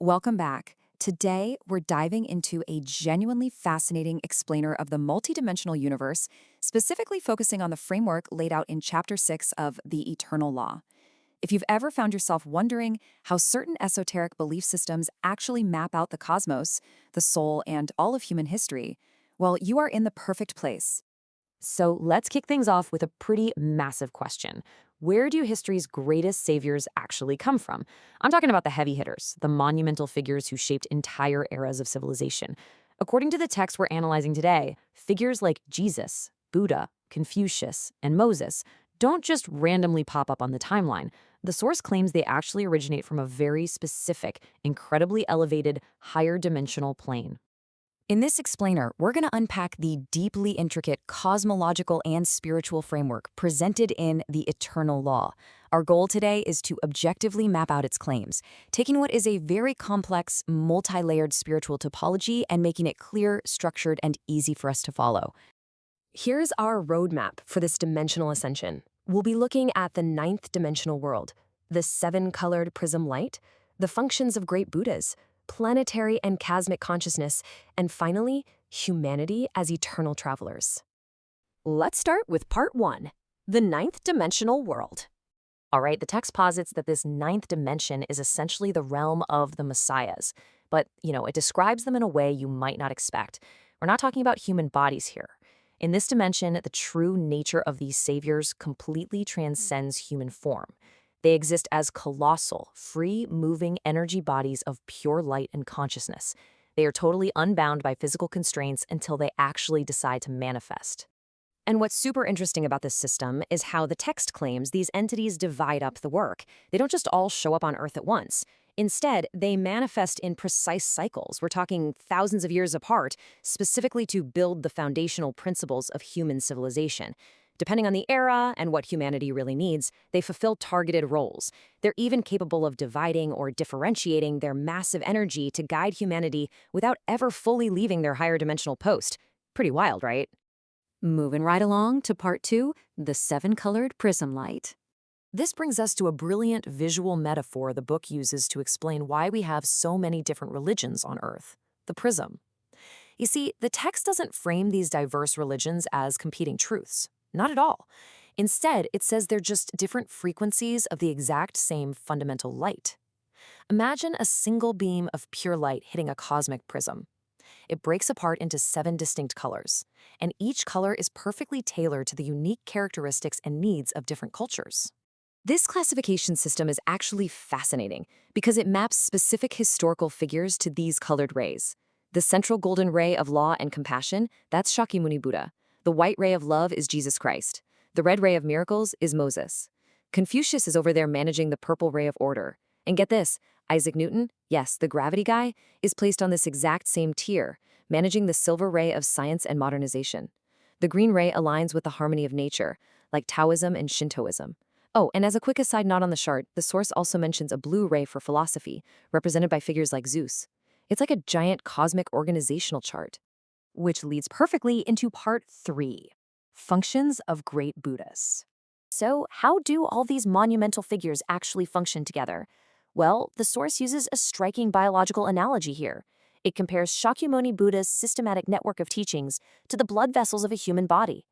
Welcome back. Today, we're diving into a genuinely fascinating explainer of the multidimensional universe, specifically focusing on the framework laid out in Chapter 6 of The Eternal Law. If you've ever found yourself wondering how certain esoteric belief systems actually map out the cosmos, the soul, and all of human history, well, you are in the perfect place. So let's kick things off with a pretty massive question. Where do history's greatest saviors actually come from? I'm talking about the heavy hitters, the monumental figures who shaped entire eras of civilization. According to the text we're analyzing today, figures like Jesus, Buddha, Confucius, and Moses don't just randomly pop up on the timeline. The source claims they actually originate from a very specific, incredibly elevated, higher dimensional plane. In this explainer, we're going to unpack the deeply intricate cosmological and spiritual framework presented in The Eternal Law. Our goal today is to objectively map out its claims, taking what is a very complex, multi-layered spiritual topology and making it clear, structured, and easy for us to follow. Here's our roadmap for this dimensional ascension. We'll be looking at the ninth dimensional world, the seven-colored prism light, the functions of great Buddhas, planetary and cosmic consciousness, and finally, humanity as eternal travelers. Let's start with part 1, the ninth dimensional world. All right, the text posits that this ninth dimension is essentially the realm of the messiahs, but, it describes them in a way you might not expect. We're not talking about human bodies here. In this dimension, the true nature of these saviors completely transcends human form. They exist as colossal, free-moving energy bodies of pure light and consciousness. They are totally unbound by physical constraints until they actually decide to manifest. And what's super interesting about this system is how the text claims these entities divide up the work. They don't just all show up on Earth at once. Instead, they manifest in precise cycles. We're talking thousands of years apart, specifically to build the foundational principles of human civilization. Depending on the era and what humanity really needs, they fulfill targeted roles. They're even capable of dividing or differentiating their massive energy to guide humanity without ever fully leaving their higher dimensional post. Pretty wild, right? Moving right along to part 2, the seven-colored prism light. This brings us to a brilliant visual metaphor the book uses to explain why we have so many different religions on Earth: the prism. You see, the text doesn't frame these diverse religions as competing truths. Not at all. Instead, it says they're just different frequencies of the exact same fundamental light. Imagine a single beam of pure light hitting a cosmic prism. It breaks apart into 7 distinct colors, and each color is perfectly tailored to the unique characteristics and needs of different cultures. This classification system is actually fascinating because it maps specific historical figures to these colored rays. The central golden ray of law and compassion, that's Shakyamuni Buddha. The white ray of love is Jesus Christ. The red ray of miracles is Moses. Confucius is over there managing the purple ray of order. And get this, Isaac Newton, yes, the gravity guy, is placed on this exact same tier, managing the silver ray of science and modernization. The green ray aligns with the harmony of nature, like Taoism and Shintoism. Oh, and as a quick aside not on the chart, the source also mentions a blue ray for philosophy, represented by figures like Zeus. It's like a giant cosmic organizational chart. Which leads perfectly into part 3, functions of great Buddhas. So how do all these monumental figures actually function together? Well, the source uses a striking biological analogy here. It compares Shakyamuni Buddha's systematic network of teachings to the blood vessels of a human body.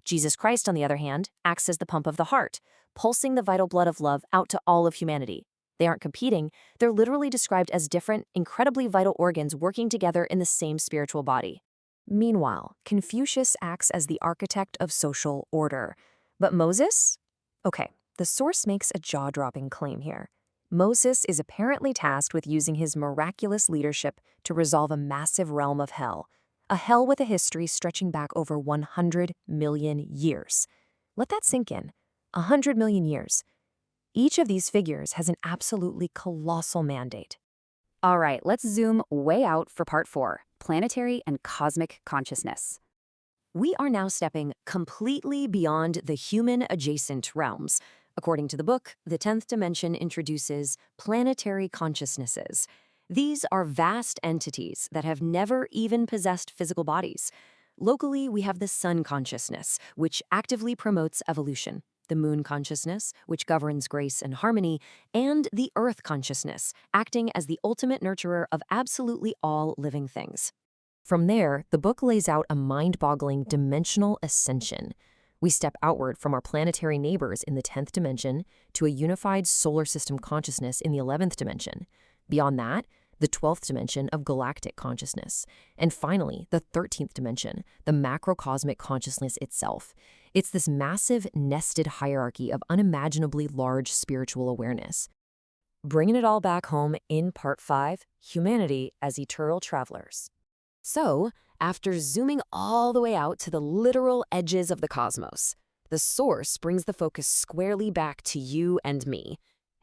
Jesus Christ, on the other hand, acts as the pump of the heart, pulsing the vital blood of love out to all of humanity. They aren't competing, they're literally described as different, incredibly vital organs working together in the same spiritual body. Meanwhile, Confucius acts as the architect of social order. But Moses? Okay, the source makes a jaw-dropping claim here. Moses is apparently tasked with using his miraculous leadership to resolve a massive realm of hell, a hell with a history stretching back over 100 million years. Let that sink in. 100 million years. Each of these figures has an absolutely colossal mandate. All right, let's zoom way out for part 4, planetary and cosmic consciousness. We are now stepping completely beyond the human-adjacent realms. According to the book, the 10th dimension introduces planetary consciousnesses. These are vast entities that have never even possessed physical bodies. Locally, we have the sun consciousness, which actively promotes evolution. the moon consciousness, which governs grace and harmony, and the earth consciousness, acting as the ultimate nurturer of absolutely all living things. From there, the book lays out a mind-boggling dimensional ascension. We step outward from our planetary neighbors in the 10th dimension to a unified solar system consciousness in the 11th dimension. Beyond that, the 12th dimension of galactic consciousness. And finally, the 13th dimension, the macrocosmic consciousness itself. It's this massive, nested hierarchy of unimaginably large spiritual awareness. Bringing it all back home in Part 5, Humanity as Eternal Travelers. So, after zooming all the way out to the literal edges of the cosmos, the source brings the focus squarely back to you and me.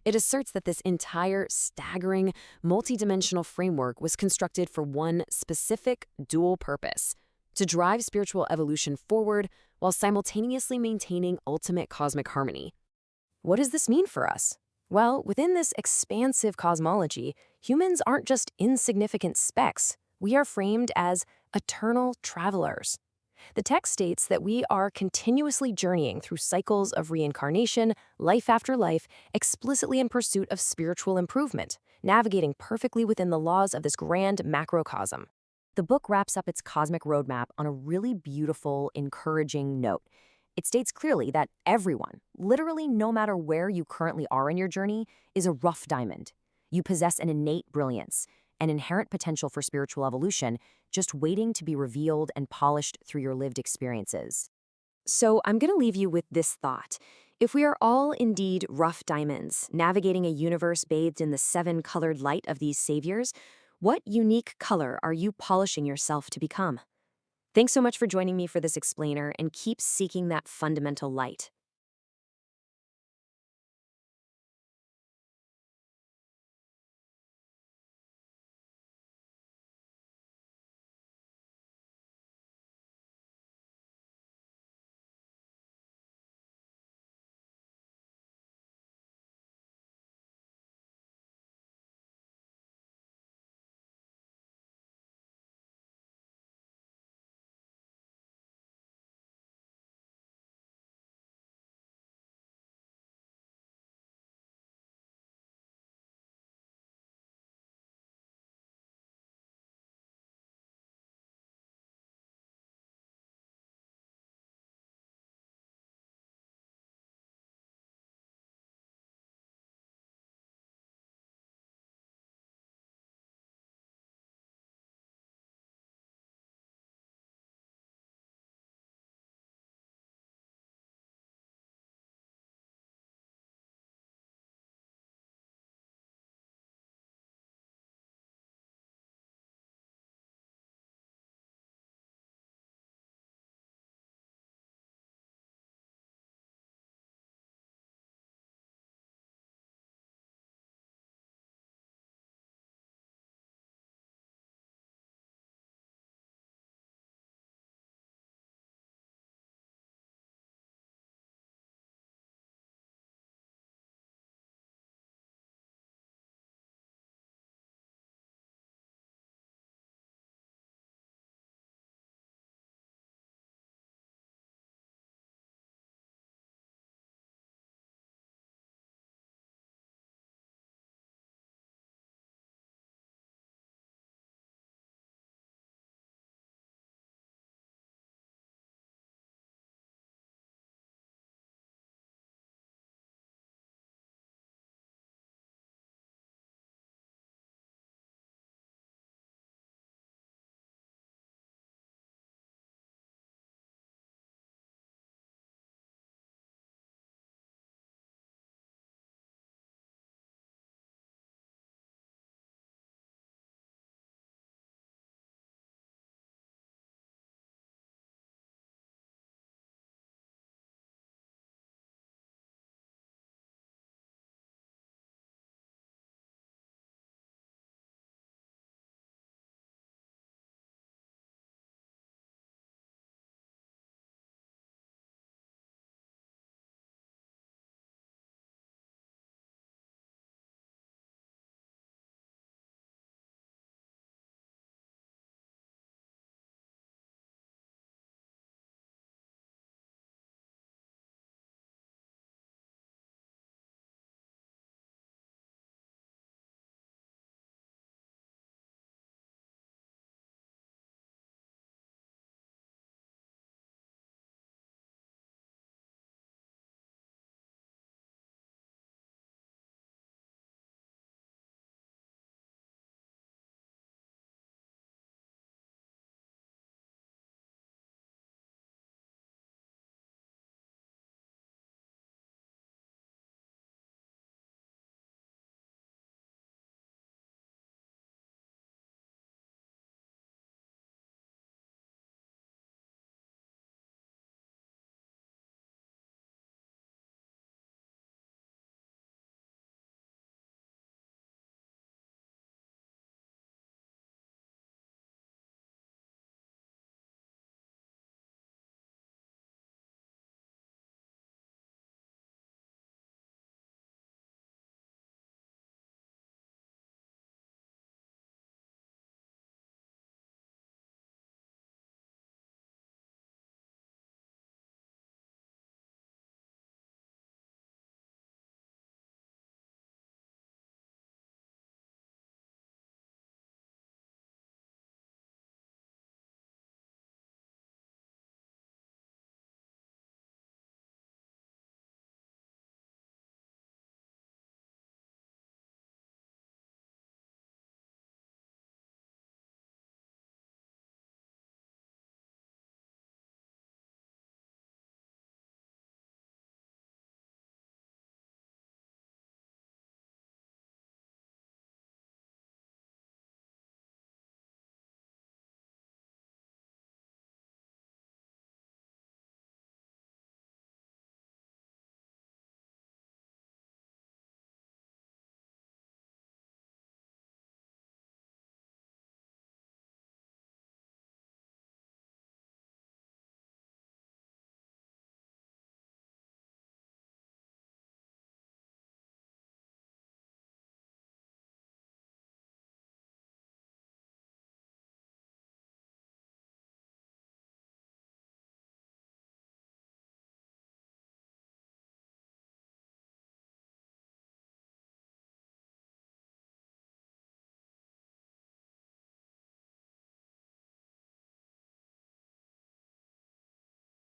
It asserts that this entire staggering, multidimensional framework was constructed for one specific dual purpose: to drive spiritual evolution forward while simultaneously maintaining ultimate cosmic harmony. What does this mean for us? Well, within this expansive cosmology, humans aren't just insignificant specks. We are framed as eternal travelers. The text states that we are continuously journeying through cycles of reincarnation, life after life, explicitly in pursuit of spiritual improvement, navigating perfectly within the laws of this grand macrocosm. The book wraps up its cosmic roadmap on a really beautiful, encouraging note. It states clearly that everyone, literally no matter where you currently are in your journey, is a rough diamond. You possess an innate brilliance, an inherent potential for spiritual evolution, just waiting to be revealed and polished through your lived experiences. So I'm going to leave you with this thought. If we are all indeed rough diamonds, navigating a universe bathed in the 7-colored light of these saviors, what unique color are you polishing yourself to become? Thanks so much for joining me for this explainer, and keep seeking that fundamental light.